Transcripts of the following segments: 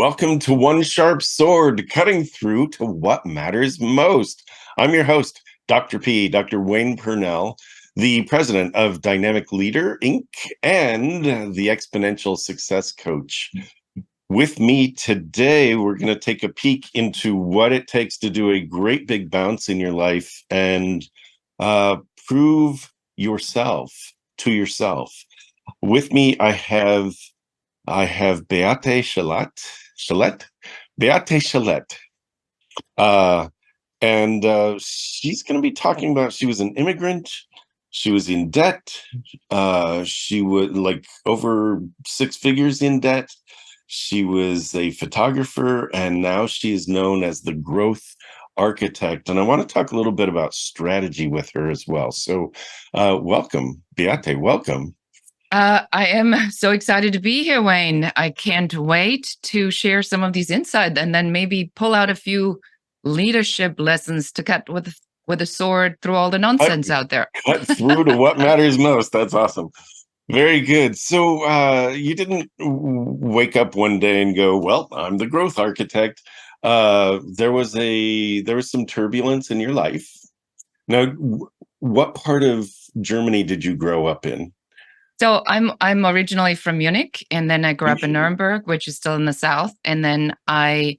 Welcome to One Sharp Sword, cutting through to what matters most. I'm your host, Dr. P, Dr. Wayne Pernell, the president of Dynamic Leader, Inc., and the Exponential Success Coach. With me today, we're going to take a peek into what it takes to do a great big bounce in your life and prove yourself to yourself. With me, I have Beate Chelette, Beate Chelette. And she's going to be talking about, she was an immigrant. She was in debt. She was like over six figures in debt. She was a photographer, and now she is known as the growth architect. And I want to talk a little bit about strategy with her as well. So welcome, Beate, welcome. I am so excited to be here, Wayne. I can't wait to share some of these insights and then maybe pull out a few leadership lessons to cut with a sword through all the nonsense out there. Cut through to what matters most. That's awesome. Very good. So you didn't wake up one day and go, well, I'm the growth architect. There was some turbulence in your life. Now, what part of Germany did you grow up in? So I'm originally from Munich, and then I grew up in Nuremberg, which is still in the south. And then I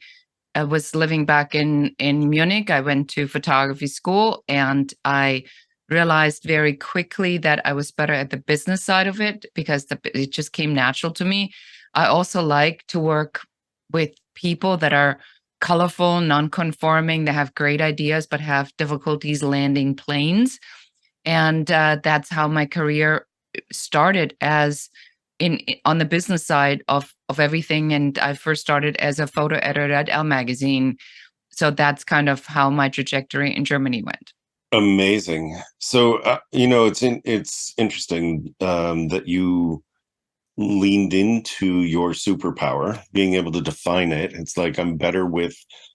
was living back in Munich. I went to photography school, and I realized very quickly that I was better at the business side of it because it just came natural to me. I also like to work with people that are colorful, non-conforming, that have great ideas but have difficulties landing planes. And that's how my career started, as on the business side of everything. And I first started as a photo editor at Elle magazine. So that's kind of how my trajectory in Germany went. Amazing. So it's interesting that you leaned into your superpower, being able to define it. It's like, I'm better with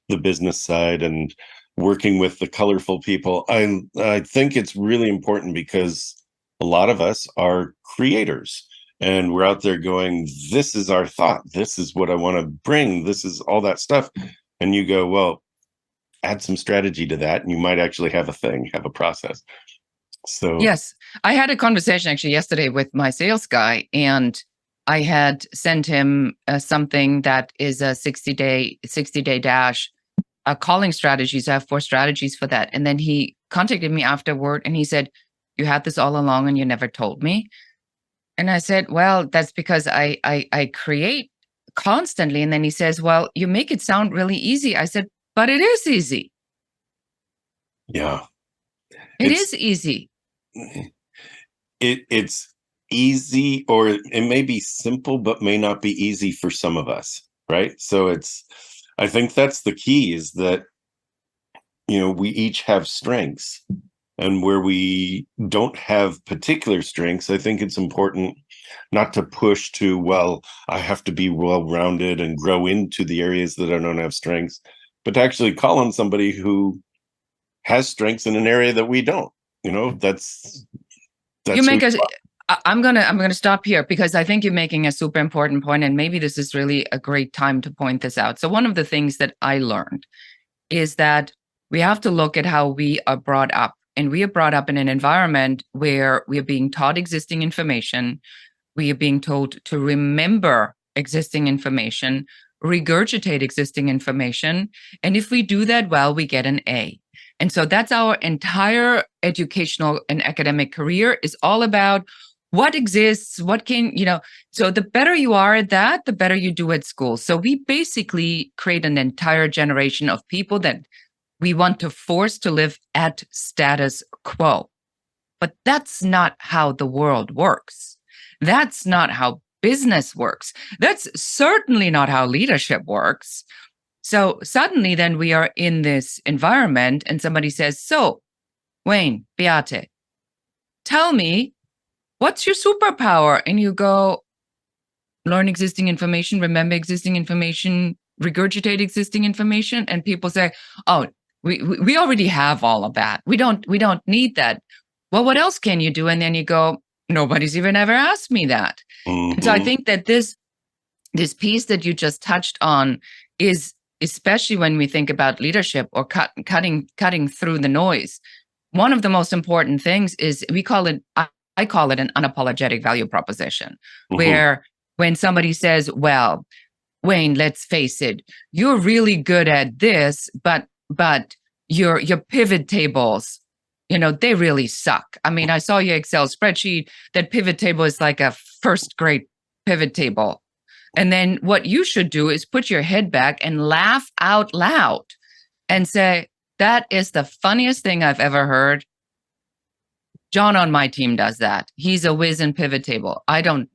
the business side and working with the colorful people. I think it's really important because a lot of us are creators, and we're out there going, this is our thought, this is what I want to bring, this is all that stuff. And you go, well, add some strategy to that, and you might actually have a process. So yes, I had a conversation actually yesterday with my sales guy, and I had sent him something that is a 60-day dash calling strategies. I have 4 strategies for that. And then he contacted me afterward, and he said, you had this all along and you never told me. And I said, well, that's because I create constantly. And then he says, well, you make it sound really easy. I said, but it is easy. Yeah. It is easy. It's easy, or it may be simple, but may not be easy for some of us, right? So I think that's the key, is that, we each have strengths. And where we don't have particular strengths, I think it's important not to push to, well, I have to be well-rounded and grow into the areas that I don't have strengths, but to actually call on somebody who has strengths in an area that we don't. That's you make us. I'm gonna stop here because I think you're making a super important point, and maybe this is really a great time to point this out. So one of the things that I learned is that we have to look at how we are brought up. And we are brought up in an environment where we are being taught existing information. We are being told to remember existing information, regurgitate existing information. And if we do that well, we get an A. And so that's our entire educational and academic career, is all about what exists, what can, so the better you are at that, the better you do at school. So we basically create an entire generation of people that we want to force to live at status quo. But that's not how the world works. That's not how business works. That's certainly not how leadership works. So suddenly then we are in this environment and somebody says, so Wayne, Beate, tell me, what's your superpower? And you go, learn existing information, remember existing information, regurgitate existing information. And people say, oh, we already have all of that. We don't need that. Well, what else can you do? And then you go, nobody's even ever asked me that. Mm-hmm. And so I think that this this piece that you just touched on is, especially when we think about leadership or cutting through the noise, one of the most important things is I call it an unapologetic value proposition, where when somebody says, well, Wayne, let's face it, you're really good at this, but your pivot tables, they really suck. I mean, I saw your Excel spreadsheet. That pivot table is like a first grade pivot table. And then what you should do is put your head back and laugh out loud and say, that is the funniest thing I've ever heard. John on my team does that. He's a whiz in pivot table. I don't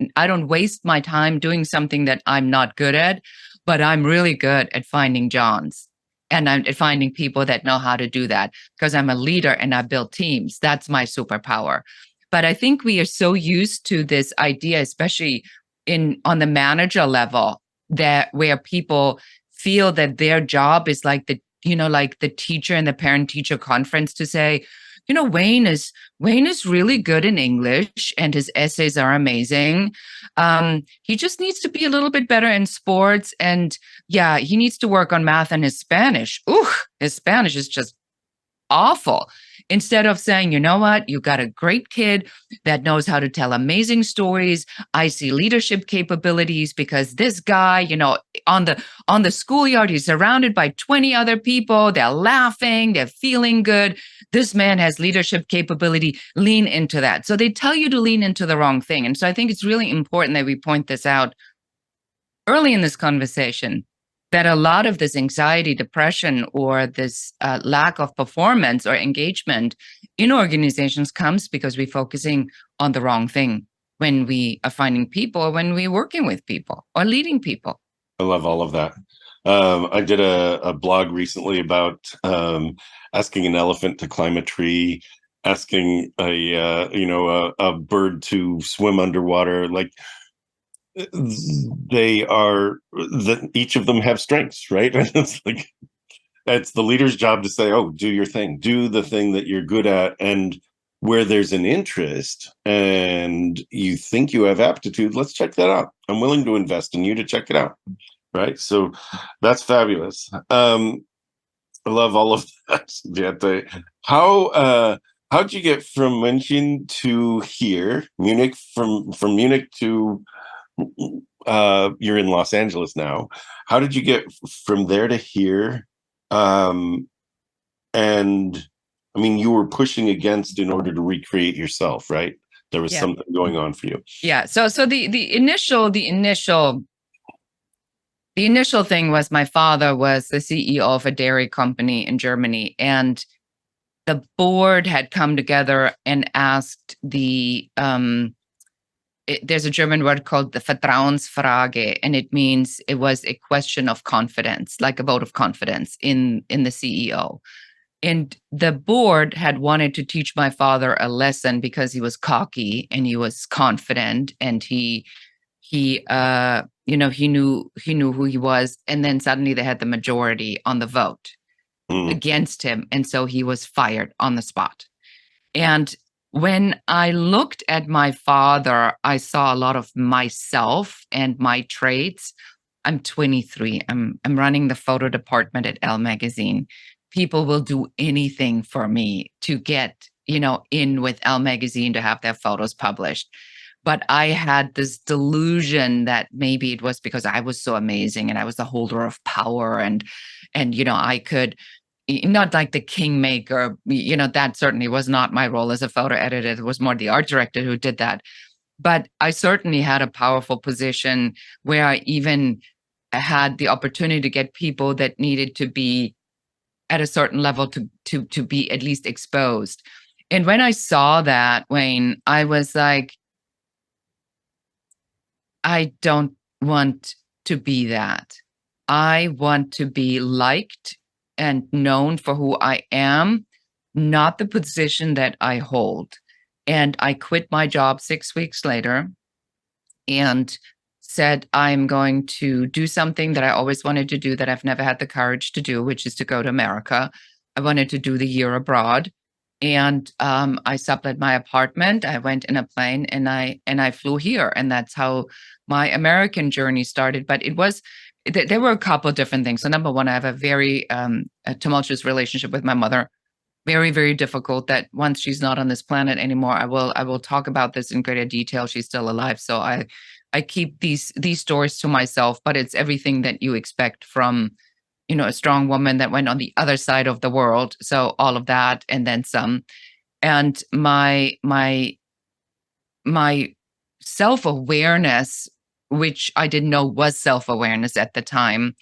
waste my time doing something that I'm not good at, but I'm really good at finding Johns. And I'm at finding people that know how to do that, because I'm a leader and I build teams. That's my superpower. But I think we are so used to this idea, especially on the manager level, that where people feel that their job is like the teacher in the parent-teacher conference to say, Wayne is really good in English and his essays are amazing. He just needs to be a little bit better in sports, and yeah, he needs to work on math and his Spanish. Ooh, his Spanish is just awful. Instead of saying, you know what, you got a great kid that knows how to tell amazing stories. I see leadership capabilities because this guy, on the schoolyard, he's surrounded by 20 other people. They're laughing, they're feeling good. This man has leadership capability. Lean into that. So they tell you to lean into the wrong thing. And so I think it's really important that we point this out early in this conversation, that a lot of this anxiety, depression, or this lack of performance or engagement in organizations comes because we're focusing on the wrong thing when we are finding people, or when we're working with people or leading people. I love all of that. I did a blog recently about asking an elephant to climb a tree, asking a bird to swim underwater. Like, they are each of them have strengths, right? It's like, it's the leader's job to say, oh, do your thing, do the thing that you're good at. And where there's an interest and you think you have aptitude, let's check that out. I'm willing to invest in you to check it out. Right. So that's fabulous. I love all of that, Beate. How'd you get from München to here, Munich, from Munich to you're in Los Angeles now. How did you get from there to here? And I mean, you were pushing against in order to recreate yourself, right? There was something going on for you. Yeah. So the initial thing was, my father was the CEO of a dairy company in Germany, and the board had come together and asked there's a German word called the Vertrauensfrage, and it means it was a question of confidence, like a vote of confidence in the CEO. And the board had wanted to teach my father a lesson because he was cocky and he was confident, and he knew who he was. And then suddenly they had the majority on the vote against him, and so he was fired on the spot. And when I looked at my father, I saw a lot of myself and my traits. I'm 23. I'm running the photo department at Elle magazine. People will do anything for me to get, in with Elle magazine, to have their photos published. But I had this delusion that maybe it was because I was so amazing and I was the holder of power, and I could, not like the kingmaker, that certainly was not my role as a photo editor. It was more the art director who did that. But I certainly had a powerful position where I even had the opportunity to get people that needed to be at a certain level to be at least exposed. And when I saw that, Wayne, I was like, I don't want to be that. I want to be liked and known for who I am, not the position that I hold. And I quit my job 6 weeks later and said, I'm going to do something that I always wanted to do that I've never had the courage to do, which is to go to America. I wanted to do the year abroad. And I sublet my apartment. I went in a plane and I flew here, and that's how my American journey started. But there were a couple of different things. So number one, I have a very a tumultuous relationship with my mother. Very, very difficult. That once she's not on this planet anymore, I will talk about this in greater detail. She's still alive, so I keep these stories to myself. But it's everything that you expect from a strong woman that went on the other side of the world. So all of that and then some. And my self-awareness, which I didn't know was self-awareness at the time,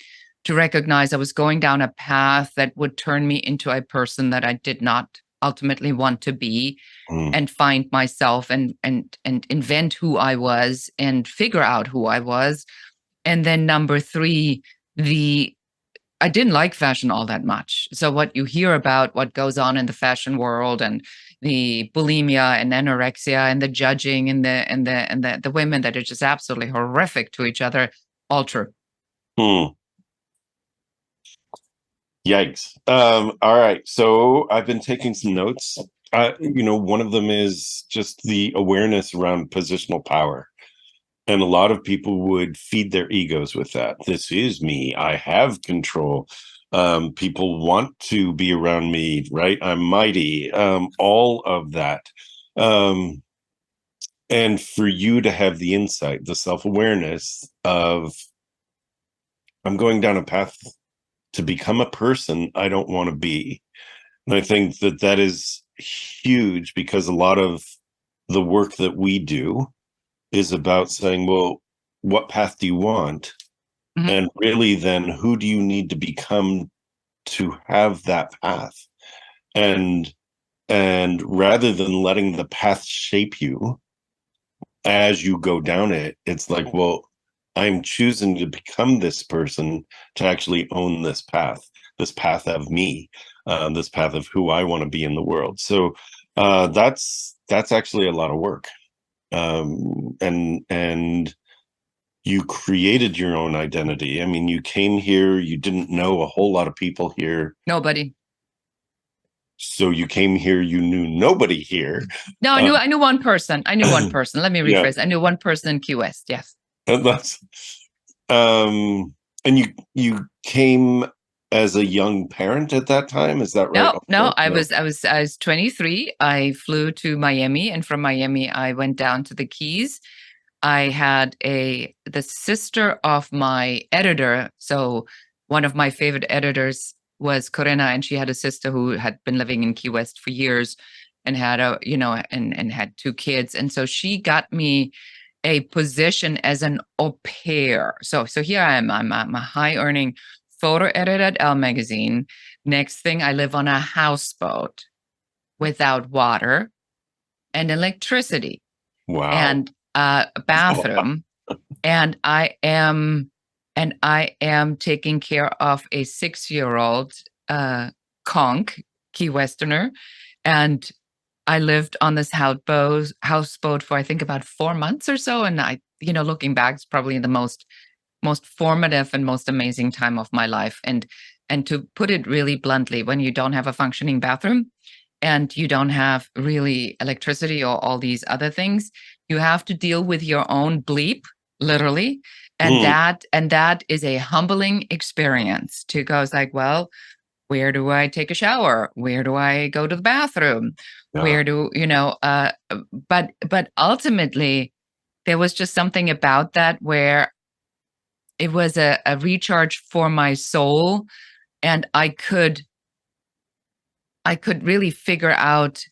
to recognize I was going down a path that would turn me into a person that I did not ultimately want to be, and find myself and invent who I was and figure out who I was. And then number three, I didn't like fashion all that much. So what you hear about what goes on in the fashion world, and the bulimia and anorexia and the judging and the women that are just absolutely horrific to each other, all true. Yikes. All right. So I've been taking some notes. One of them is just the awareness around positional power. And a lot of people would feed their egos with that. This is me. I have control. People want to be around me, right? I'm mighty. All of that. And for you to have the insight, the self-awareness of, I'm going down a path to become a person I don't want to be. And I think that is huge, because a lot of the work that we do is about saying, well, what path do you want? Mm-hmm. And really then who do you need to become to have that path? And rather than letting the path shape you as you go down it, it's like, well, I'm choosing to become this person to actually own this path of me, this path of who I want to be in the world. So that's actually a lot of work. And you created your own identity. I mean, you came here, you didn't know a whole lot of people here. Nobody. So you came here, you knew nobody here. No, I knew one person. Let me rephrase. Yeah. I knew one person in Key West. Yes. And that's and you came as a young parent at that time, is that right? No, I was 23. I flew to Miami, and from Miami I went down to the Keys. I had the sister of my editor. So one of my favorite editors was Corina, and she had a sister who had been living in Key West for years and had and had two kids. And so she got me a position as an au pair. So here I am. I'm a high earning photo editor at Elle magazine. Next thing, I live on a houseboat without water and electricity. Wow. And a bathroom. And I am taking care of a 6-year-old conch, Key Westerner. And I lived on this houseboat for, I think, about 4 months or so. And I, looking back, it's probably the most formative and most amazing time of my life. And to put it really bluntly, when you don't have a functioning bathroom and you don't have really electricity or all these other things, you have to deal with your own bleep, literally. And that is a humbling experience to go, it's like, well, where do I take a shower? Where do I go to the bathroom? Yeah. Where do, but ultimately there was just something about that where it was a recharge for my soul. And I could really figure out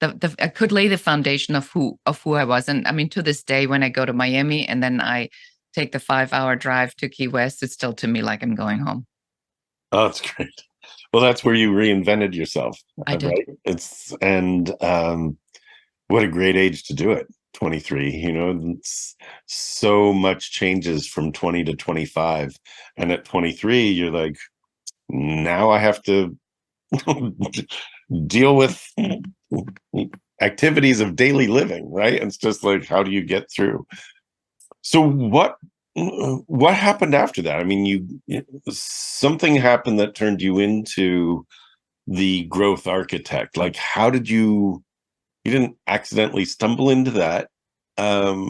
I could lay the foundation of who I was. And I mean, to this day, when I go to Miami and then I take the 5-hour drive to Key West, it's still to me like I'm going home. Oh, that's great. Well, that's where you reinvented yourself. I did. Right? What a great age to do it. 23, so much changes from 20 to 25. And at 23, you're like, now I have to deal with activities of daily living, right? And it's just like, how do you get through? So what happened after that? I mean, something happened that turned you into the growth architect? Like, how did you didn't accidentally stumble into that? Or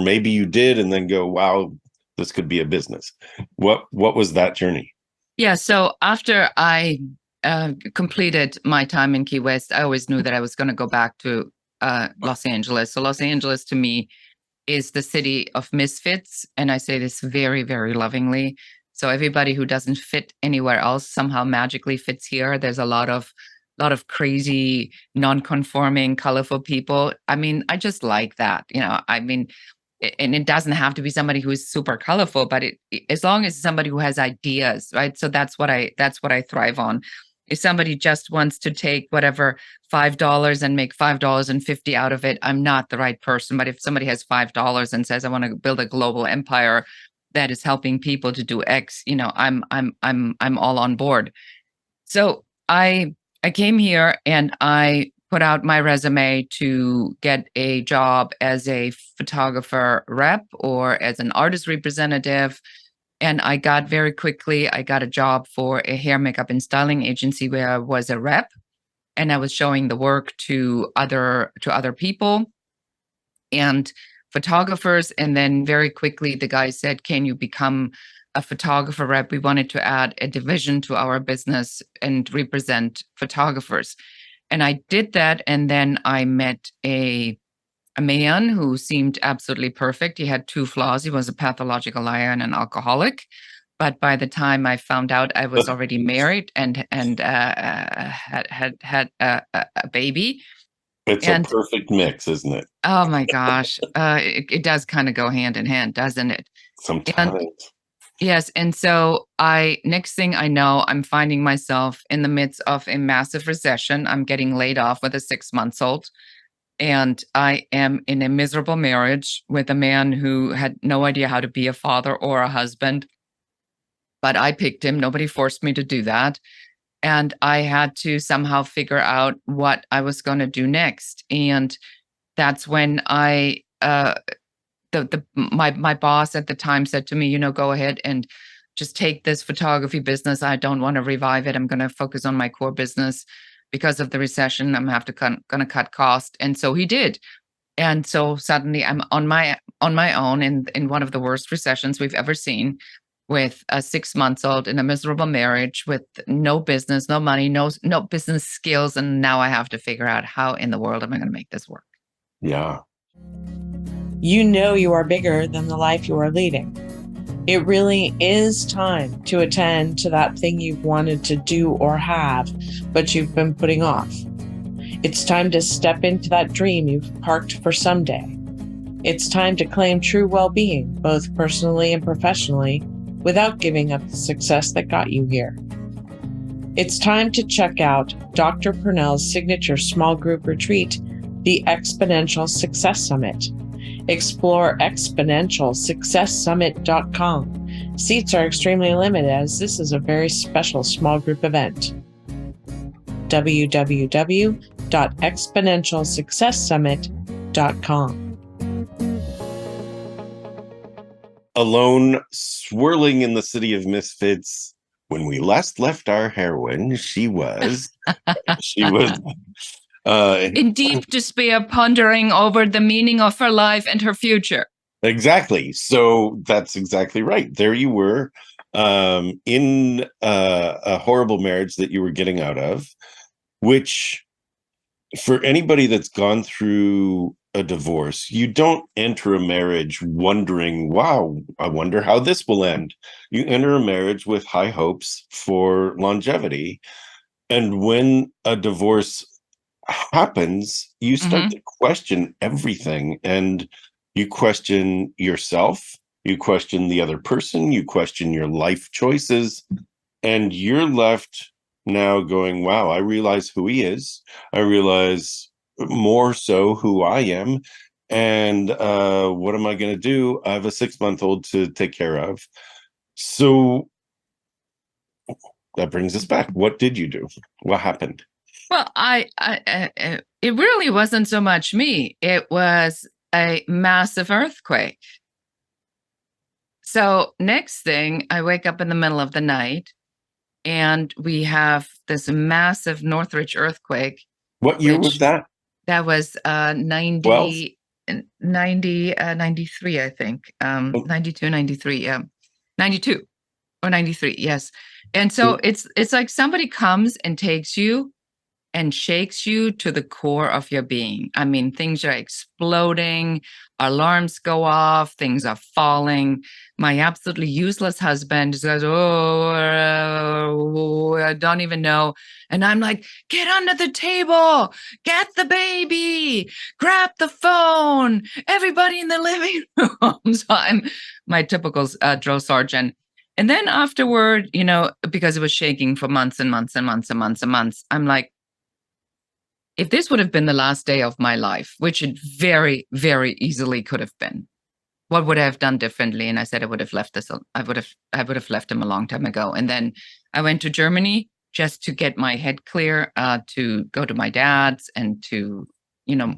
maybe you did and then go, wow, this could be a business. What was that journey? Yeah. So after I completed my time in Key West, I always knew that I was going to go back to Los Angeles. So Los Angeles to me is the city of misfits. And I say this very, very lovingly. So everybody who doesn't fit anywhere else somehow magically fits here. There's a lot of crazy, non-conforming, colorful people. I mean, I just like that. I mean, and it doesn't have to be somebody who is super colorful, but as long as somebody who has ideas, right? So that's what I thrive on. If somebody just wants to take whatever $5 and make $5.50 out of it, I'm not the right person. But if somebody has $5 and says, I want to build a global empire that is helping people to do X, I'm all on board. So I came here and I put out my resume to get a job as a photographer rep or as an artist representative. And I got a job for a hair, makeup, and styling agency where I was a rep, and I was showing the work to other people and photographers. And then very quickly, the guy said, "Can you become a photographer rep? We wanted to add a division to our business and represent photographers." And I did that, and then I met a man who seemed absolutely perfect. He had two flaws. He was a pathological liar and an alcoholic. But by the time I found out, I was already married and had a baby. It's a perfect mix, isn't it? Oh my gosh, it does kind of go hand in hand, doesn't it? Sometimes. Yes, and so next thing I know, I'm finding myself in the midst of a massive recession. I'm getting laid off with a 6-month-old. And I am in a miserable marriage with a man who had no idea how to be a father or a husband. But I picked him. Nobody forced me to do that. And I had to somehow figure out what I was going to do next. And that's when my boss at the time said to me, go ahead and just take this photography business. I don't want to revive it. I'm going to focus on my core business. Because of the recession, I'm going to cut cost. And so he did. And so suddenly I'm on my own in one of the worst recessions we've ever seen, with a 6-month-old in a miserable marriage with no business, no money, no business skills. And now I have to figure out how in the world am I going to make this work? Yeah. You are bigger than the life you are leading. It really is time to attend to that thing you've wanted to do or have, but you've been putting off. It's time to step into that dream you've parked for someday. It's time to claim true well-being, both personally and professionally, without giving up the success that got you here. It's time to check out Dr. Pernell's signature small group retreat, the Exponential Success Summit. Explore exponentialsuccesssummit.com. Seats are extremely limited as this is a very special small group event. www.exponentialsuccesssummit.com. Alone, swirling in the city of misfits. When we last left our heroine, she was in deep despair, pondering over the meaning of her life and her future. Exactly. So that's exactly right. There you were, in a horrible marriage that you were getting out of, which, for anybody that's gone through a divorce, you don't enter a marriage wondering, wow, I wonder how this will end. You enter a marriage with high hopes for longevity. And when a divorce happens, you start to question everything, and you question yourself, you question the other person, you question your life choices, and you're left now going, wow, I realize who he is. I realize more so who I am. And what am I going to do? I have a 6-month-old to take care of. So that brings us back. What did you do? What happened? Well, it really wasn't so much me. It was a massive earthquake. So next thing, I wake up in the middle of the night and we have this massive Northridge earthquake. What year was that? That was 12? 93, I think. 92, 93, yeah. 92 or 93, yes. And so it's like somebody comes and takes you and shakes you to the core of your being. I mean, things are exploding, alarms go off, things are falling. My absolutely useless husband just goes, oh, I don't even know. And I'm like, get under the table, get the baby, grab the phone, everybody in the living room. So I'm my typical drill sergeant. And then afterward, you know, because it was shaking for months and months and months and months and months, I'm like, if this would have been the last day of my life, which it very, very easily could have been, what would I have done differently? And I said I would have left this. I would have left him a long time ago. And then I went to Germany just to get my head clear, to go to my dad's and to, you know,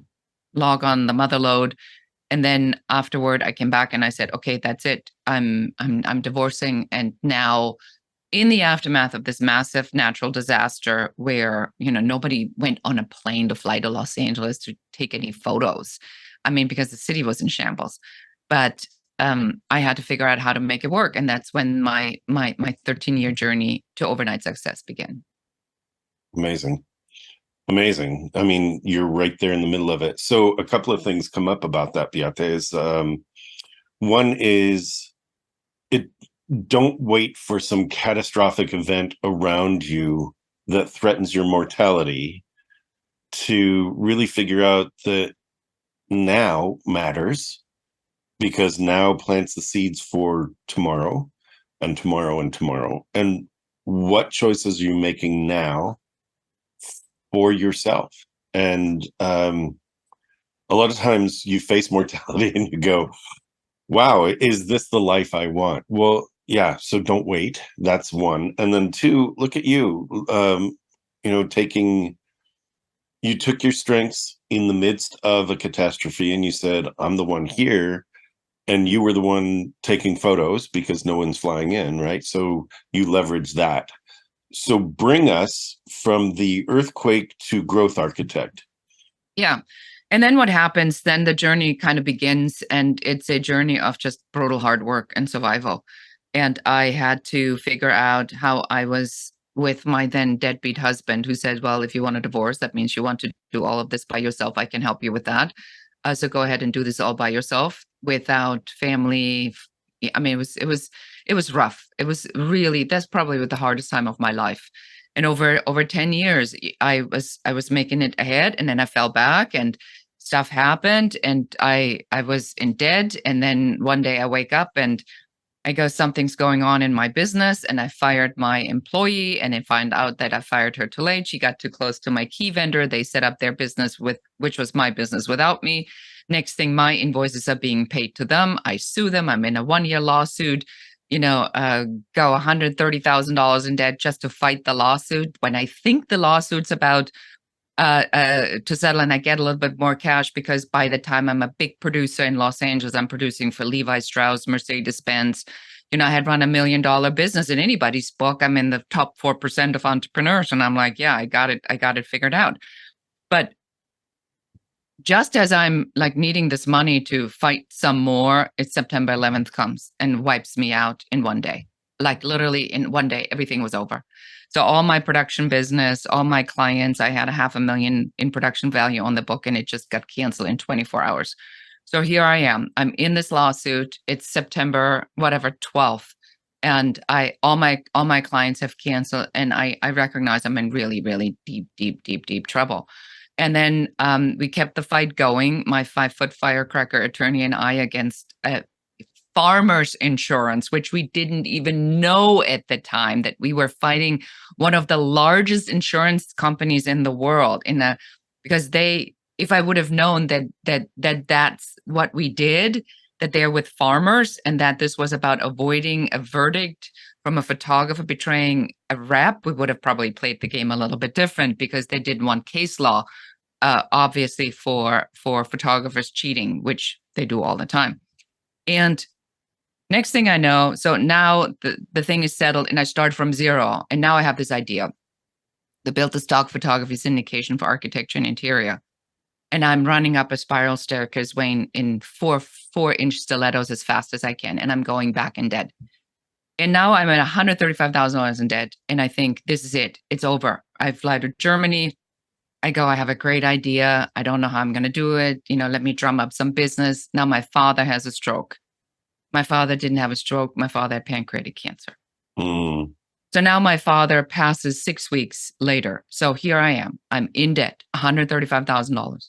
log on the mother load. And then afterward, I came back and I said, okay, that's it. I'm divorcing, and now, in the aftermath of this massive natural disaster where, you know, nobody went on a plane to fly to Los Angeles to take any photos. I mean, because the city was in shambles. But I had to figure out how to make it work. And that's when my 13-year journey to overnight success began. Amazing. Amazing. I mean, you're right there in the middle of it. So a couple of things come up about that, Beate, is one is don't wait for some catastrophic event around you that threatens your mortality to really figure out that now matters, because now plants the seeds for tomorrow and tomorrow and tomorrow. And what choices are you making now for yourself? And a lot of times you face mortality and you go, wow, is this the life I want? Well, yeah, so don't wait. That's one. And then two, look at you, you know, you took your strengths in the midst of a catastrophe and you said, I'm the one here. And you were the one taking photos because no one's flying in, right? So you leverage that. So bring us from the earthquake to growth architect. Yeah. And then what happens, then the journey kind of begins, and it's a journey of just brutal hard work and survival. And I had to figure out how I was with my then deadbeat husband, who said, well, if you want a divorce, that means you want to do all of this by yourself. I can help you with that. So go ahead and do this all by yourself without family. I mean, it was rough. It was really, that's probably the hardest time of my life. And over 10 years, I was making it ahead, and then I fell back and stuff happened, and I was in debt. And then one day I wake up and I go, something's going on in my business, and I fired my employee, and I find out that I fired her too late. She got too close to my key vendor. They set up their business which was my business without me. Next thing, my invoices are being paid to them. I sue them. I'm in a 1-year lawsuit, you know, go $130,000 in debt just to fight the lawsuit, when I think the lawsuit's about to settle, and I get a little bit more cash because by the time I'm a big producer in Los Angeles, I'm producing for Levi Strauss, Mercedes-Benz. You know, I had run $1 million business in anybody's book. I'm in the top 4% of entrepreneurs. And I'm like, yeah, I got it figured out. But just as I'm like needing this money to fight some more, it's September 11th comes and wipes me out in one day. Like literally in one day, everything was over. So all my production business, all my clients, I had $500,000 in production value on the book, and it just got canceled in 24 hours. So here I am. I'm in this lawsuit. It's September, 12th. And all my clients have canceled, and I recognize I'm in really, really deep trouble. And then we kept the fight going, my 5-foot firecracker attorney and I, against farmers insurance, which we didn't even know at the time that we were fighting one of the largest insurance companies in the world, because if I would have known that's what we did, that they're with farmers, and that this was about avoiding a verdict from a photographer betraying a rep, we would have probably played the game a little bit different, because they didn't want case law, obviously for photographers cheating, which they do all the time. And Next thing I know, so now the thing is settled and I start from zero. And now I have this idea. The built the stock photography syndication for architecture and interior. And I'm running up a spiral staircase, Wayne, in four-inch stilettos as fast as I can. And I'm going back in debt. And now I'm at $135,000 in debt. And I think this is it. It's over. I fly to Germany. I go, I have a great idea. I don't know how I'm going to do it. Let me drum up some business. Now my father has a stroke. My father didn't have a stroke. My father had pancreatic cancer. Mm. So now my father passes 6 weeks later. So here I am. I'm in debt, $135,000.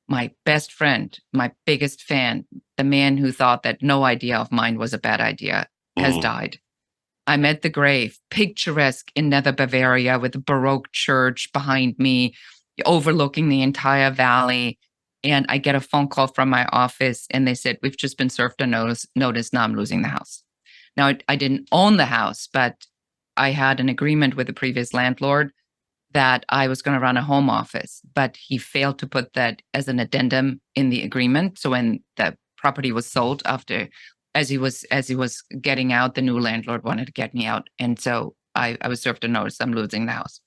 My best friend, my biggest fan, the man who thought that no idea of mine was a bad idea, has died. I'm at the grave, picturesque in Nether Bavaria with a Baroque church behind me, overlooking the entire valley. And I get a phone call from my office and they said, we've just been served a notice. Now I'm losing the house. Now I didn't own the house, but I had an agreement with the previous landlord that I was going to run a home office, but he failed to put that as an addendum in the agreement. So when the property was sold as he was getting out, the new landlord wanted to get me out. And so I was served a notice. I'm losing the house.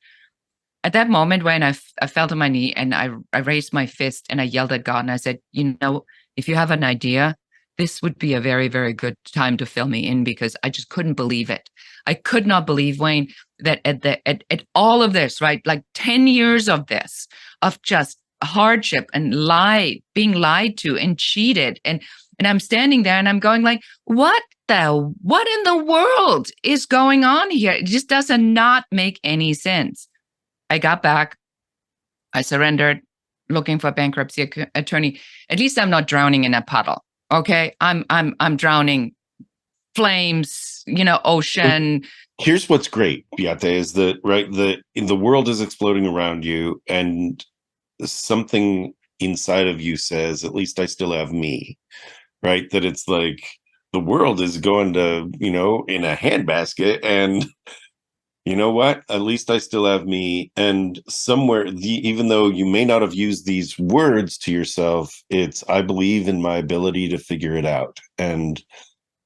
At that moment, when I fell to my knee and I raised my fist and I yelled at God and I said, if you have an idea, this would be a very, very good time to fill me in, because I just couldn't believe it. I could not believe, Wayne, that at all of this, right? Like 10 years of this, of just hardship and being lied to and cheated. And I'm standing there and I'm going like, what in the world is going on here? It just does not make any sense. I got back. I surrendered, looking for a bankruptcy attorney. At least I'm not drowning in a puddle. Okay, I'm drowning, flames, ocean. Here's what's great, Beate, is that the world is exploding around you, and something inside of you says, at least I still have me, right? That it's like the world is going to, in a handbasket, and you know what? At least I still have me. And somewhere, even though you may not have used these words to yourself, it's, I believe in my ability to figure it out. And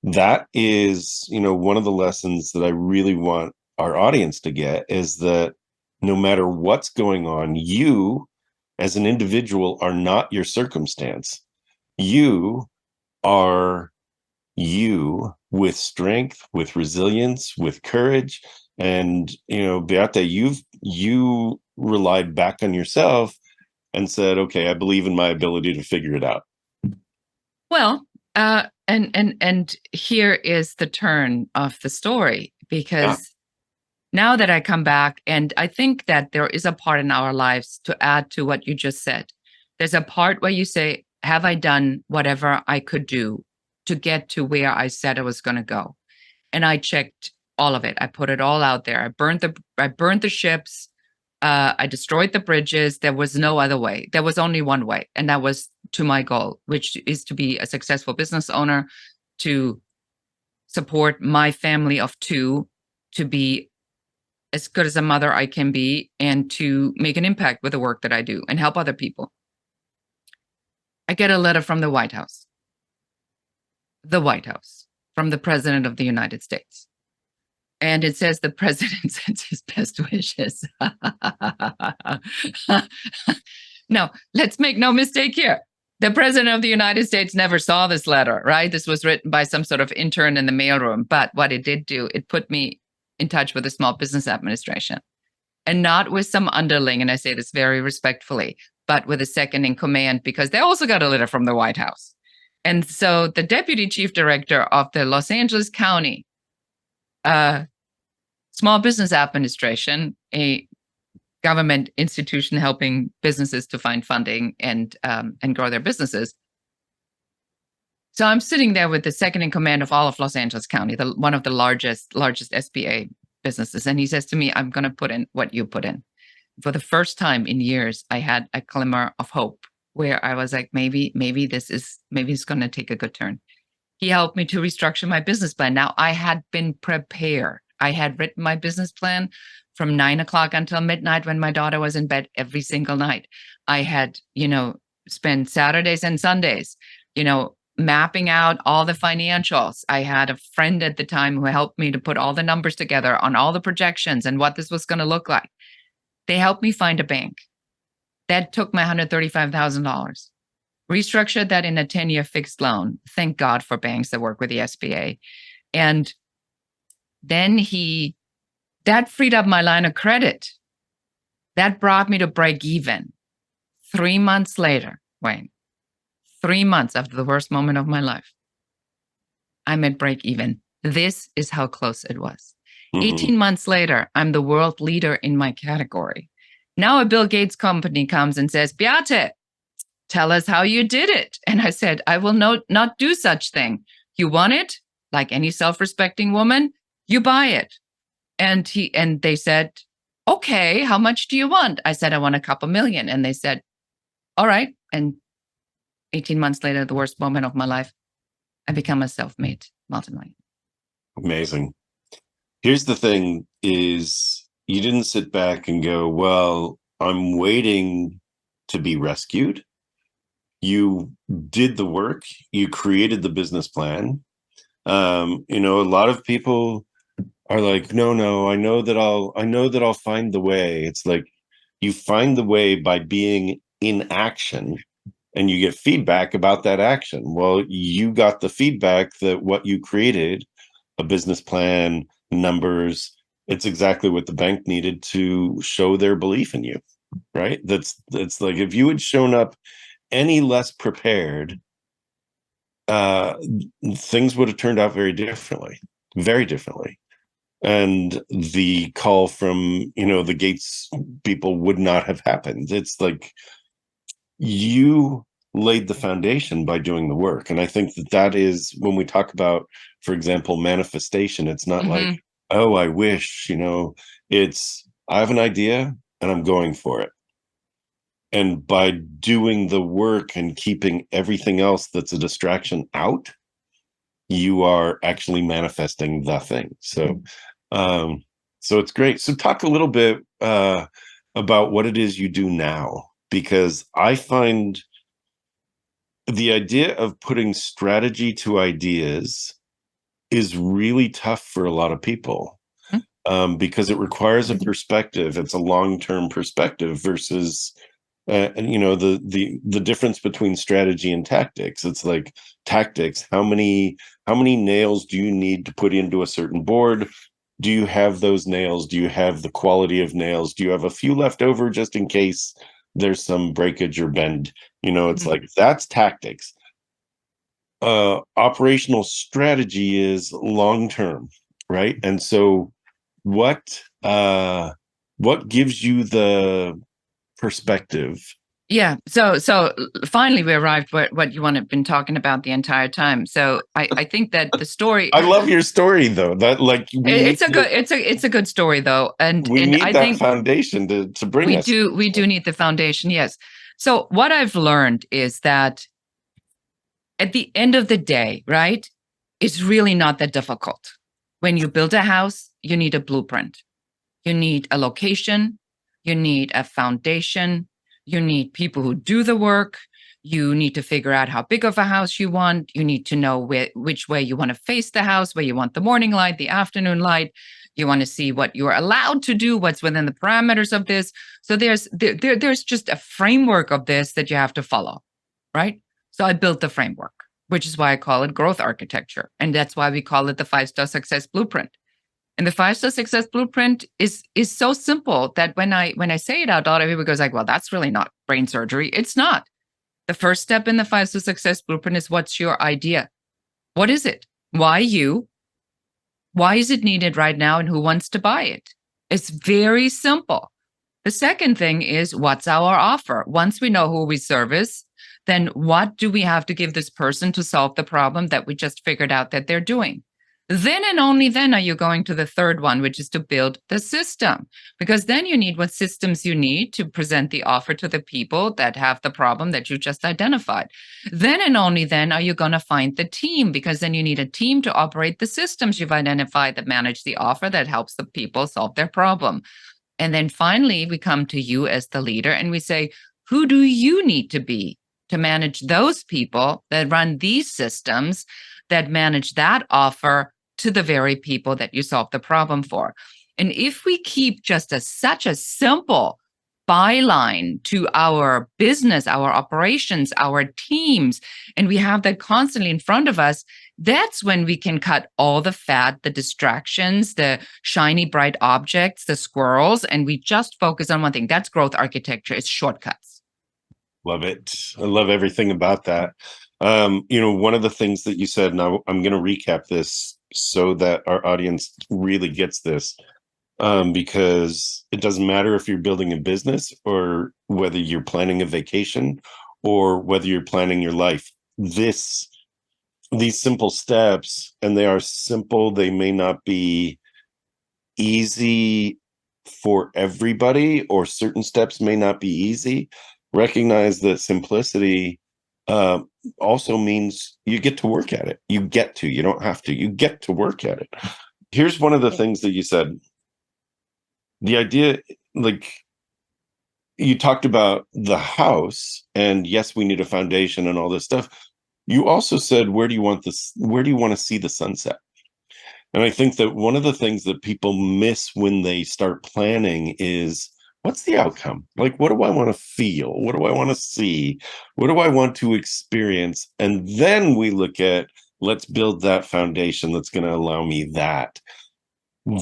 that is, one of the lessons that I really want our audience to get, is that no matter what's going on, you as an individual are not your circumstance. You are you, with strength, with resilience, with courage. And, Beate, you relied back on yourself and said, okay, I believe in my ability to figure it out. Well, and here is the turn of the story, because now that I come back, and I think that there is a part in our lives, to add to what you just said, there's a part where you say, have I done whatever I could do to get to where I said I was going to go? And I checked all of it. I put it all out there. I burned the ships. I destroyed the bridges. There was no other way. There was only one way, and that was to my goal, which is to be a successful business owner, to support my family of two, to be as good as a mother I can be, and to make an impact with the work that I do and help other people. I get a letter from the White House. The White House, from the President of the United States. And it says the president sends his best wishes. No, let's make no mistake here. The President of the United States never saw this letter, right? This was written by some sort of intern in the mailroom. But what it did do, it put me in touch with the Small Business Administration, and not with some underling. And I say this very respectfully, but with a second in command, because they also got a letter from the White House. And so the deputy chief director of the Los Angeles County Small Business Administration, a government institution helping businesses to find funding and grow their businesses. So I'm sitting there with the second in command of all of Los Angeles County, one of the largest SBA businesses. And he says to me, I'm going to put in what you put in. For the first time in years, I had a glimmer of hope, where I was like, maybe it's going to take a good turn. He helped me to restructure my business plan. Now, I had been prepared. I had written my business plan from 9 o'clock until midnight when my daughter was in bed every single night. I had, spent Saturdays and Sundays, mapping out all the financials. I had a friend at the time who helped me to put all the numbers together on all the projections and what this was going to look like. They helped me find a bank. That took my $135,000. Restructured that in a 10-year fixed loan. Thank God for banks that work with the SBA. And then that freed up my line of credit. That brought me to break even. 3 months later, Wayne, 3 months after the worst moment of my life, I'm at break even. This is how close it was. 18 months later, I'm the world leader in my category. Now a Bill Gates company comes and says, Beate, tell us how you did it. And I said, I will not do such thing. You want it? Like any self-respecting woman, you buy it. And they said, okay, how much do you want? I said, I want a couple million. And they said, all right. And 18 months later, the worst moment of my life, I become a self-made multimillionaire. Amazing. Here's the thing is you didn't sit back and go, well, I'm waiting to be rescued. You did the work. You created the business plan. A lot of people are like, no, I know that I'll find the way. It's like you find the way by being in action and you get feedback about that action. Well, you got the feedback that what you created, a business plan, numbers, it's exactly what the bank needed to show their belief in you, right? That's like if you had shown up any less prepared, things would have turned out very differently. And the call from, the Gates people would not have happened. It's like you laid the foundation by doing the work. And I think that is when we talk about, for example, manifestation, it's not like, oh, I wish, it's, I have an idea and I'm going for it. And by doing the work and keeping everything else that's a distraction out, you are actually manifesting the thing. So, so it's great. So talk a little bit about what it is you do now, because I find the idea of putting strategy to ideas is really tough for a lot of people, because it requires a perspective. It's a long-term perspective versus the difference between strategy and tactics. It's like tactics. How many nails do you need to put into a certain board? Do you have those nails? Do you have the quality of nails? Do you have a few left over just in case there's some breakage or bend? It's like that's tactics. Operational strategy is long-term, right? And so what gives you the perspective? Yeah. So finally we arrived at what you have been talking about the entire time. So I think that the story. I love your story though. That like it's a good story though, and we need I that think foundation to bring us. We do need the foundation. Yes. So what I've learned is that at the end of the day, right, it's really not that difficult. When you build a house, you need a blueprint. You need a location. You need a foundation. You need people who do the work. You need to figure out how big of a house you want. You need to know which way you want to face the house, where you want the morning light, the afternoon light. You want to see what you're allowed to do, what's within the parameters of this. So there's just a framework of this that you have to follow, right? So I built the framework, which is why I call it growth architecture. And that's why we call it the 5-star success blueprint. And the 5-star success blueprint is so simple that when I say it out loud, everybody goes like, well, that's really not brain surgery. It's not. The first step in the 5-star success blueprint is, what's your idea? What is it? Why you? Why is it needed right now? And who wants to buy it? It's very simple. The second thing is, what's our offer? Once we know who we service, then what do we have to give this person to solve the problem that we just figured out that they're doing? Then and only then are you going to the third one, which is to build the system, because then you need what systems you need to present the offer to the people that have the problem that you just identified. Then and only then are you going to find the team, because then you need a team to operate the systems you've identified that manage the offer that helps the people solve their problem. And then finally, we come to you as the leader and we say, who do you need to be to manage those people that run these systems, that manage that offer to the very people that you solve the problem for. And if we keep just such a simple byline to our business, our operations, our teams, and we have that constantly in front of us, that's when we can cut all the fat, the distractions, the shiny, bright objects, the squirrels, and we just focus on one thing. That's growth architecture. It's shortcuts. Love it. I love everything about that. One of the things that you said, now I'm going to recap this so that our audience really gets this. Because it doesn't matter if you're building a business or whether you're planning a vacation or whether you're planning your life. These simple steps, and they are simple, they may not be easy for everybody, or certain steps may not be easy. Recognize that simplicity also means you get to work at it. You don't have to, you get to work at it. Here's one of the things that you said. The idea, like, you talked about the house, and yes, we need a foundation and all this stuff. You also said, where do you want to see the sunset? And I think that one of the things that people miss when they start planning is, what's the outcome? Like, what do I want to feel? What do I want to see? What do I want to experience? And then we look at, let's build that foundation that's going to allow me that.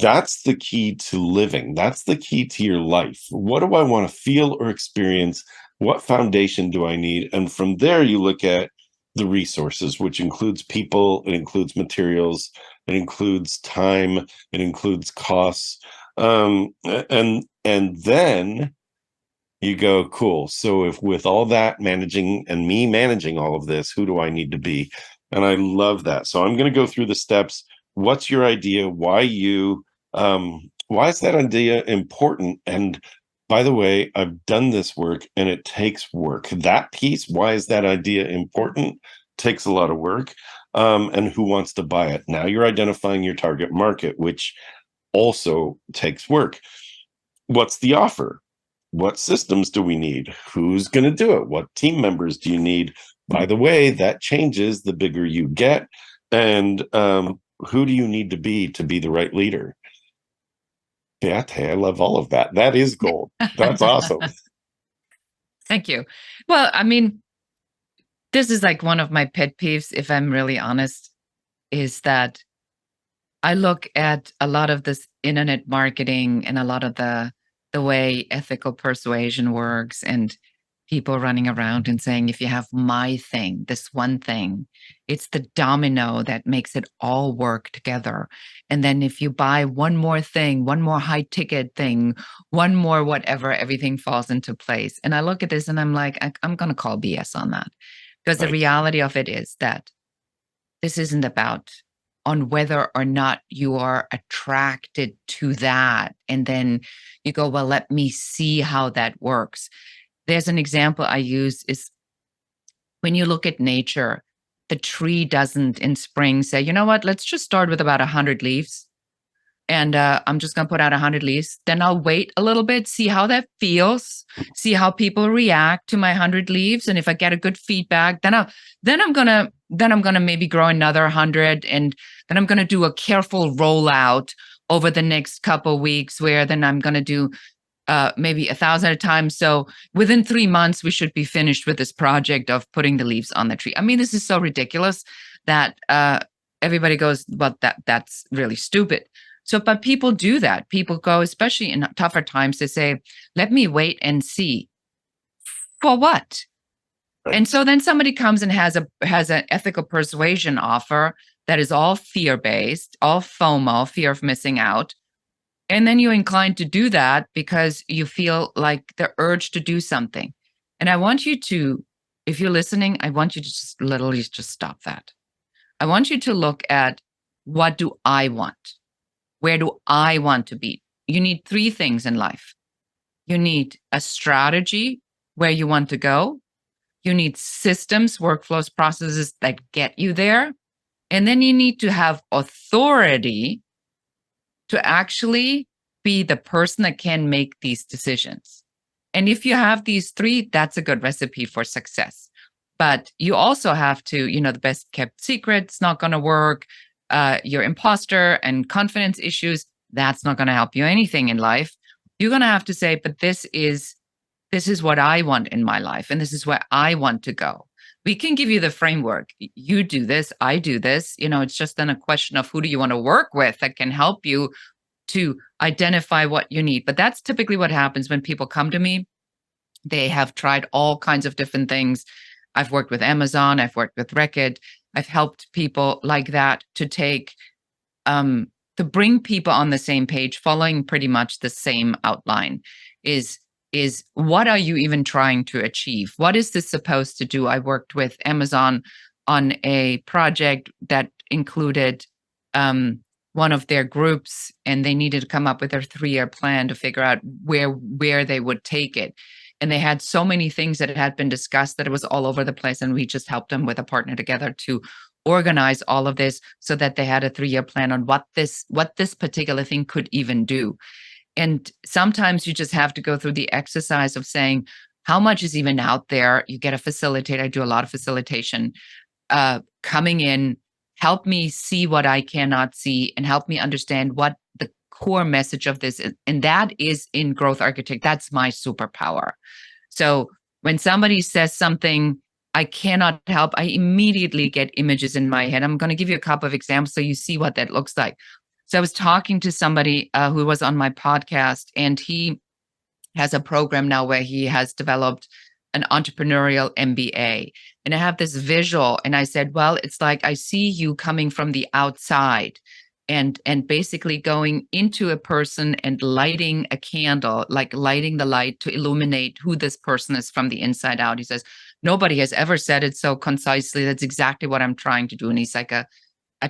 That's the key to living. That's the key to your life. What do I want to feel or experience? What foundation do I need? And from there, you look at the resources, which includes people, it includes materials, it includes time, it includes costs. And then you go, cool. So if with all that managing and me managing all of this, who do I need to be? And I love that. So I'm going to go through the steps. What's your idea? Why you? Why is that idea important? And by the way, I've done this work and it takes work. That piece, why is that idea important? Takes a lot of work. And who wants to buy it? Now you're identifying your target market, which also takes work. What's the offer? What systems do we need? Who's going to do it? What team members do you need? By the way, that changes the bigger you get. And who do you need to be the right leader? Beate, I love all of that. That is gold. That's awesome. Thank you. Well, I mean, this is like one of my pet peeves, if I'm really honest, is that I look at a lot of this internet marketing and a lot of the way ethical persuasion works, and people running around and saying, if you have my thing, this one thing, it's the domino that makes it all work together. And then if you buy one more thing, one more high ticket thing, one more whatever, everything falls into place. And I look at this and I'm like, I'm going to call BS on that. Because the reality of it is that this isn't about on whether or not you are attracted to that. And then you go, well, let me see how that works. There's an example I use is when you look at nature, the tree doesn't in spring say, you know what, let's just start with about 100 leaves. And I'm just going to put out 100 leaves. Then I'll wait a little bit, see how that feels, see how people react to my 100 leaves. And if I get a good feedback, then I'm going to maybe grow another 100. And then I'm going to do a careful rollout over the next couple of weeks, where then I'm going to do maybe 1,000 at a time. So within 3 months, we should be finished with this project of putting the leaves on the tree. I mean, this is so ridiculous that everybody goes, well, that's really stupid. So, but people do that. People go, especially in tougher times, they say, let me wait and see. For what? Right. And so then somebody comes and has an ethical persuasion offer that is all fear-based, all FOMO, fear of missing out. And then you're inclined to do that because you feel like the urge to do something. And I want you to, if you're listening, I want you to just literally just stop that. I want you to look at, what do I want? Where do I want to be? You need 3 things in life. You need a strategy where you want to go. You need systems, workflows, processes that get you there. And then you need to have authority to actually be the person that can make these decisions. And if you have these 3, that's a good recipe for success. But you also have to, the best kept secret's not going to work. Your imposter and confidence issues, that's not going to help you anything in life. You're going to have to say, but this is what I want in my life, and this is where I want to go. We can give you the framework. You do this, I do this. It's just then a question of who do you want to work with that can help you to identify what you need. But that's typically what happens when people come to me. They have tried all kinds of different things. I've worked with Amazon, I've worked with Reckitt. I've helped people like that to to bring people on the same page, following pretty much the same outline. Is what are you even trying to achieve? What is this supposed to do? I worked with Amazon on a project that included one of their groups, and they needed to come up with their 3-year plan to figure out where they would take it. And they had so many things that had been discussed that it was all over the place. And we just helped them with a partner together to organize all of this so that they had a 3-year plan on what this particular thing could even do. And sometimes you just have to go through the exercise of saying, how much is even out there? You get a facilitator. I do a lot of facilitation coming in, help me see what I cannot see and help me understand what the core message of this is. And that is in growth architect. That's my superpower. So when somebody says something I cannot help, I immediately get images in my head. I'm going to give you a couple of examples so you see what that looks like. So I was talking to somebody who was on my podcast, and he has a program now where he has developed an entrepreneurial MBA. And I have this visual, and I said, well, it's like I see you coming from the outside and basically going into a person and lighting a candle, like lighting the light to illuminate who this person is from the inside out. He says, nobody has ever said it so concisely. That's exactly what I'm trying to do. And he's like a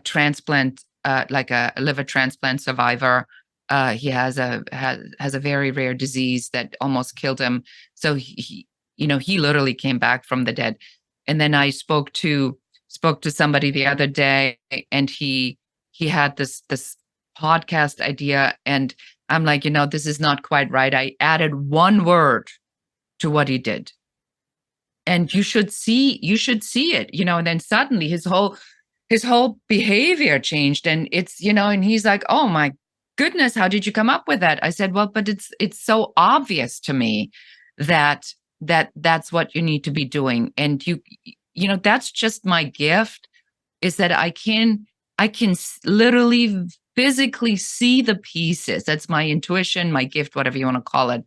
transplant, like a liver transplant survivor. He has a very rare disease that almost killed him. So he literally came back from the dead. And then I spoke to somebody the other day, and he had this podcast idea, and I'm like, this is not quite right. I added one word to what he did, and you should see it, and then suddenly his whole behavior changed, and it's, and he's like, oh my goodness, how did you come up with that? I said, well, but it's so obvious to me that that's what you need to be doing. And that's just my gift, is that I can literally physically see the pieces. That's my intuition, my gift, whatever you want to call it.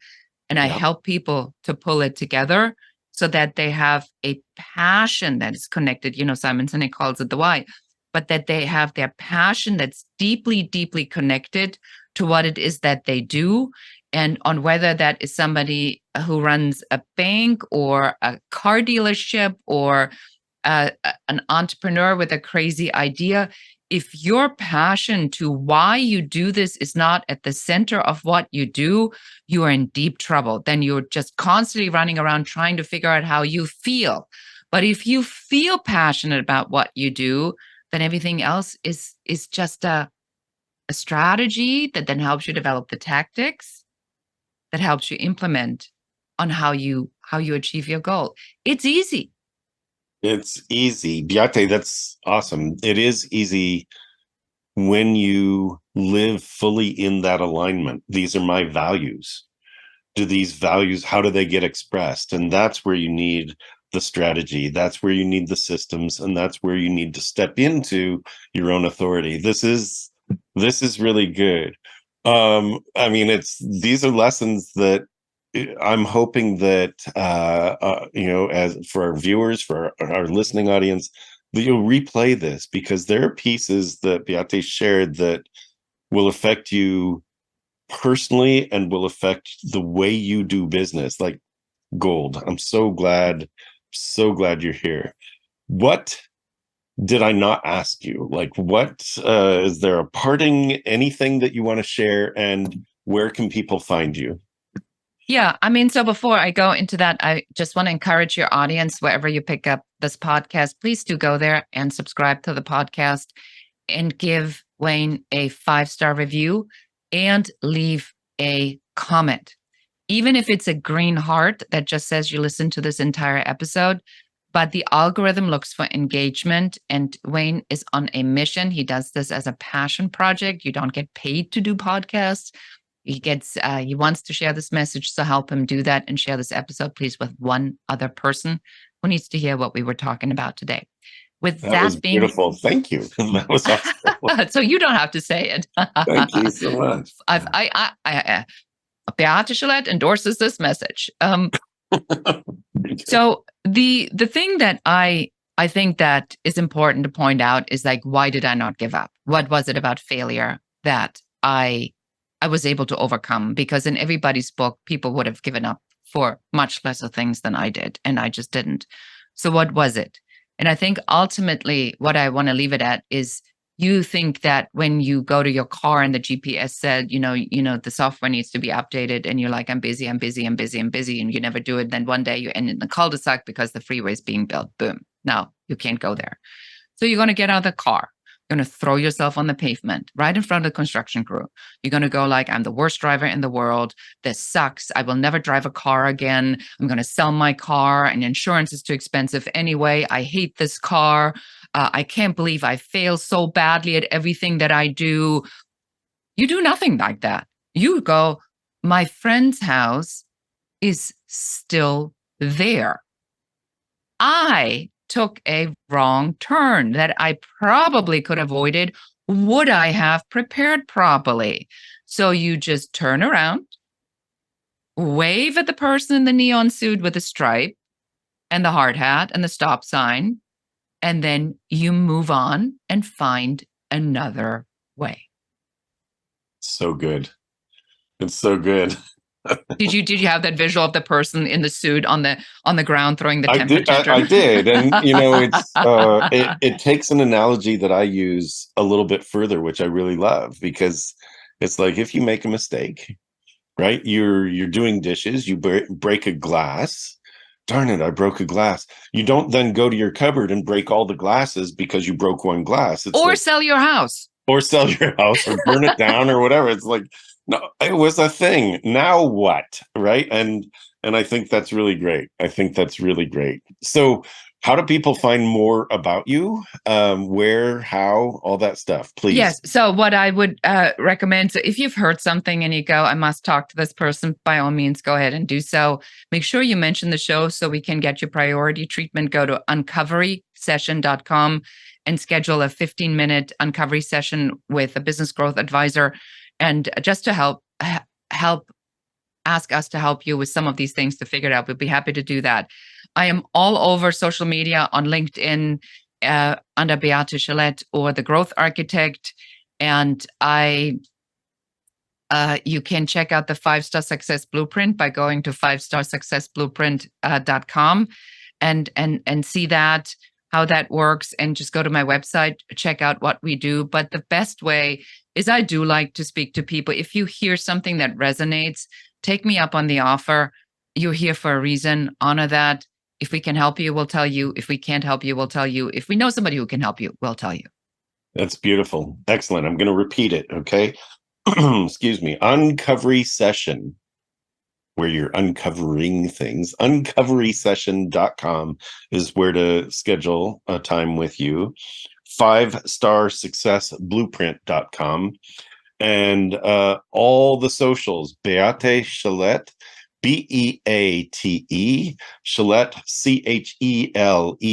And I help people to pull it together so that they have a passion that is connected. Simon Sinek calls it the why, but that they have their passion that's deeply, deeply connected to what it is that they do. And on whether that is somebody who runs a bank or a car dealership or an entrepreneur with a crazy idea, if your passion to why you do this is not at the center of what you do, you are in deep trouble. Then you're just constantly running around trying to figure out how you feel. But if you feel passionate about what you do, then everything else is just a strategy that then helps you develop the tactics that helps you implement on how you achieve your goal. It's easy. It's easy. Beate, that's awesome. It is easy when you live fully in that alignment. These are my values. Do these values, how do they get expressed? And that's where you need the strategy. That's where you need the systems. And that's where you need to step into your own authority. This is really good. These are lessons that I'm hoping that, as for our viewers, for our listening audience, that you'll replay this, because there are pieces that Beate shared that will affect you personally and will affect the way you do business, like gold. I'm so glad you're here. What did I not ask you? Like, what is there a parting, anything that you want to share, and where can people find you? Yeah, so before I go into that, I just want to encourage your audience, wherever you pick up this podcast, please do go there and subscribe to the podcast and give Wayne a 5-star review and leave a comment. Even if it's a green heart that just says you listened to this entire episode, but the algorithm looks for engagement, and Wayne is on a mission. He does this as a passion project. You don't get paid to do podcasts. He wants to share this message, so help him do that and share this episode, please, with one other person who needs to hear what we were talking about today. With That was being beautiful. Thank you. That was awesome. so you don't have to say it. Thank you so much. Beate Chelette endorses this message. So the thing that I think that is important to point out is like, why did I not give up? What was it about failure that I was able to overcome? Because in everybody's book, people would have given up for much lesser things than I did, and I just didn't. So what was it? And I think ultimately what I want to leave it at is, you think that when you go to your car and the GPS said, the software needs to be updated, and you're like, I'm busy, and you never do it. Then one day you end in the cul-de-sac because the freeway is being built. Boom. Now you can't go there. So you're going to get out of the car. You're going to throw yourself on the pavement right in front of the construction crew. You're going to go like, I'm the worst driver in the world. This sucks. I will never drive a car again. I'm going to sell my car, and insurance is too expensive anyway. I hate this car. I can't believe I fail so badly at everything that I do. You do nothing like that. You go, my friend's house is still there. I took a wrong turn that I probably could have avoided. Would I have prepared properly? So you just turn around, wave at the person in the neon suit with the stripe and the hard hat and the stop sign, and then you move on and find another way. So good. It's so good. Did you have that visual of the person in the suit on the ground throwing the temper tantrum? I did, and it's it takes an analogy that I use a little bit further, which I really love, because it's like, if you make a mistake, right? You're doing dishes, you break a glass. Darn it, I broke a glass. You don't then go to your cupboard and break all the glasses because you broke one glass. Or sell your house. Or sell your house, or burn it down, or whatever. It's like, no, it was a thing. Now what? Right? And I think that's really great. So how do people find more about you? Where, how, all that stuff, please. Yes. So what I would recommend, so if you've heard something and you go, I must talk to this person, by all means, go ahead and do so. Make sure you mention the show so we can get your priority treatment. Go to uncovery-session.com and schedule a 15-minute uncovery session with a business growth advisor. And just to help ask us to help you with some of these things to figure it out. We'd be happy to do that. I am all over social media, on LinkedIn, under Beate Chelette or The Growth Architect. And you can check out the 5-Star Success Blueprint by going to 5starsuccessblueprint.com and see that, how that works, and just go to my website, check out what we do. But the best way is, I do like to speak to people. If you hear something that resonates, take me up on the offer. You're here for a reason. Honor that. If we can help you, we'll tell you. If we can't help you, we'll tell you. If we know somebody who can help you, we'll tell you. That's beautiful. Excellent. I'm going to repeat it. Okay. Excuse me. Uncovery session, where you're uncovering things. Uncoverysession.com is where to schedule a time with you. 5starsuccessblueprint.com, and all the socials. Beate Chelette, Beate, Chelette,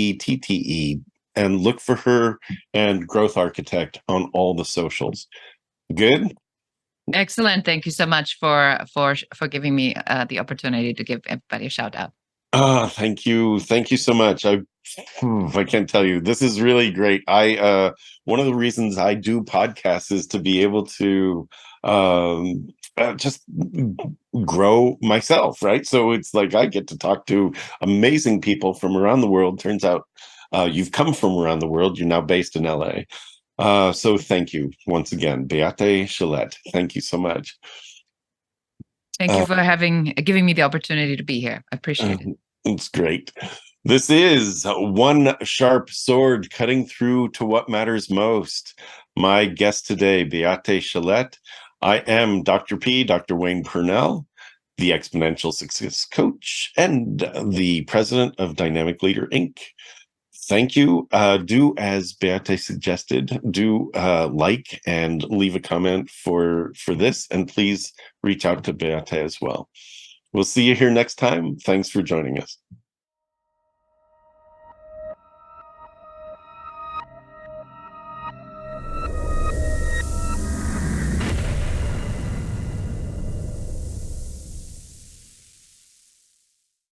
Chelette, and look for her and Growth Architect on all the socials. Good. Excellent. Thank you so much for giving me the opportunity to give everybody a shout out. Thank you so much. I can't tell you, this is really great. One of the reasons I do podcasts is to be able to just grow myself, right? So it's like, I get to talk to amazing people from around the world. Turns out you've come from around the world. You're now based in LA. So thank you once again, Beate Chelette. Thank you so much. Thank you for giving me the opportunity to be here. I appreciate it. It's great. This is One Sharp Sword, cutting through to what matters most. My guest today, Beate Chelette. I am Dr. P, Dr. Wayne Pernell. the Exponential Success Coach, and the president of Dynamic Leader Inc. Thank you. Do as Beate suggested. Do like and leave a comment for this, and please reach out to Beate as well. We'll see you here next time. Thanks for joining us.